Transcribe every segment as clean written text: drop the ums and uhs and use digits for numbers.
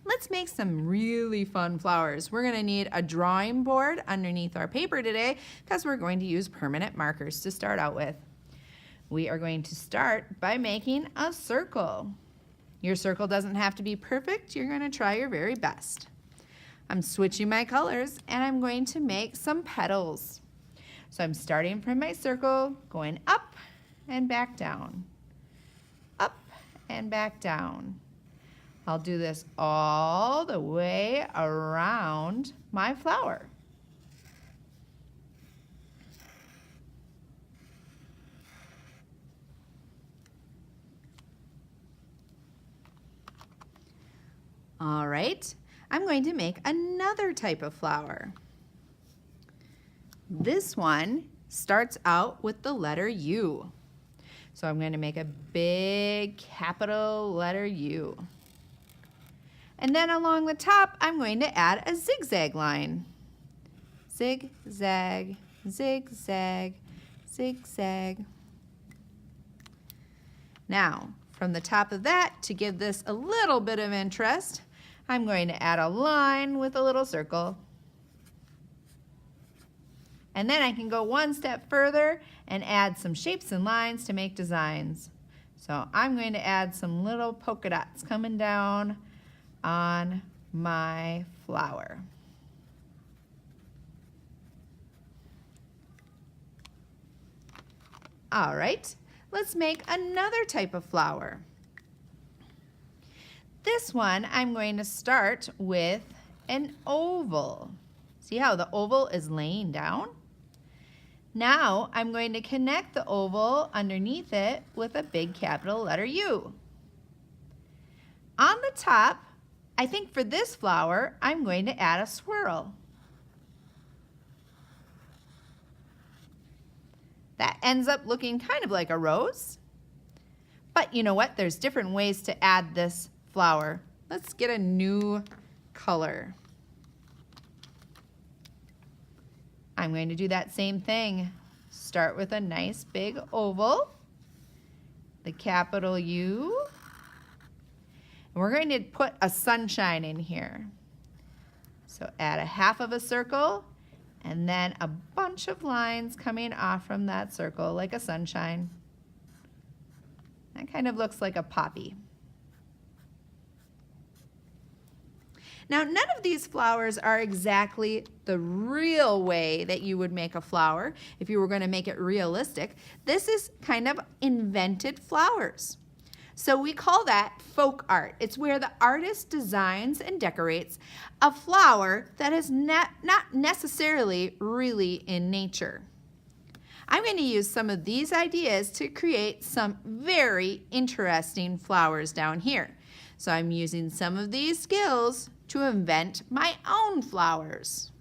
let's make some really fun flowers. We're gonna need a drawing board underneath our paper today because we're going to use permanent markers to start out with. We are going to start by making a circle. Your circle doesn't have to be perfect. You're gonna try your very best. I'm switching my colors and I'm going to make some petals. So I'm starting from my circle, going up and back down, up and back down. I'll do this all the way around my flower. All right, I'm going to make another type of flower. This one starts out with the letter U. So I'm going to make a big capital letter U. And then along the top, I'm going to add a zigzag line. Zigzag, zigzag, zigzag. Now, from the top of that, to give this a little bit of interest, I'm going to add a line with a little circle. And then I can go one step further and add some shapes and lines to make designs. So I'm going to add some little polka dots coming down on my flower. All right, let's make another type of flower. This one, I'm going to start with an oval. See how the oval is laying down? Now, I'm going to connect the oval underneath it with a big capital letter U. On the top, I think for this flower, I'm going to add a swirl. That ends up looking kind of like a rose. But you know what? There's different ways to add this flower. Let's get a new color. I'm going to do that same thing. Start with a nice big oval, the capital U. And we're going to put a sunshine in here. So add a half of a circle and then a bunch of lines coming off from that circle like a sunshine. That kind of looks like a poppy. Now, none of these flowers are exactly the real way that you would make a flower if you were going to make it realistic. This is kind of invented flowers. So we call that folk art. It's where the artist designs and decorates a flower that is not necessarily really in nature. I'm going to use some of these ideas to create some very interesting flowers down here. So I'm using some of these skills to invent my own flowers.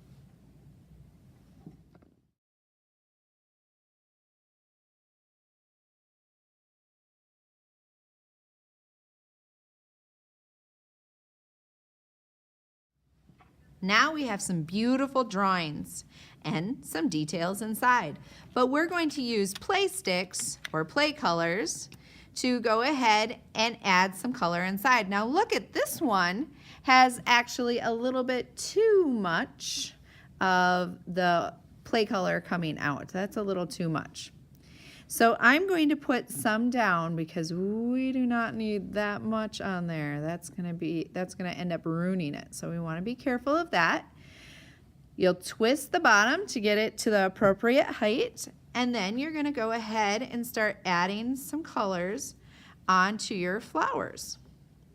Now we have some beautiful drawings and some details inside. But we're going to use play sticks or play colors to go ahead and add some color inside. Now look at this one, has actually a little bit too much of the play color coming out. That's a little too much. So I'm going to put some down because we do not need that much on there. That's gonna end up ruining it. So we want to be careful of that. You'll twist the bottom to get it to the appropriate height, and then you're going to go ahead and start adding some colors onto your flowers.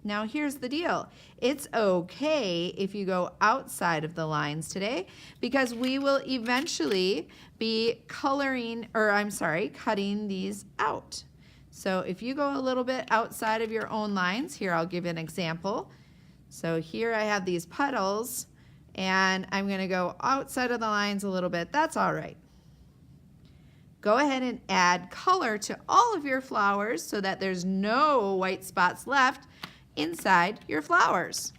Now here's the deal. It's okay if you go outside of the lines today because we will eventually be cutting these out. So if you go a little bit outside of your own lines, here I'll give an example. So here I have these petals and I'm going to go outside of the lines a little bit. That's all right. Go ahead and add color to all of your flowers so that there's no white spots left inside your flowers.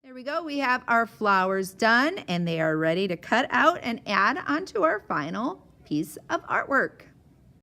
There we go. We have our flowers done and they are ready to cut out and add onto our final piece of artwork.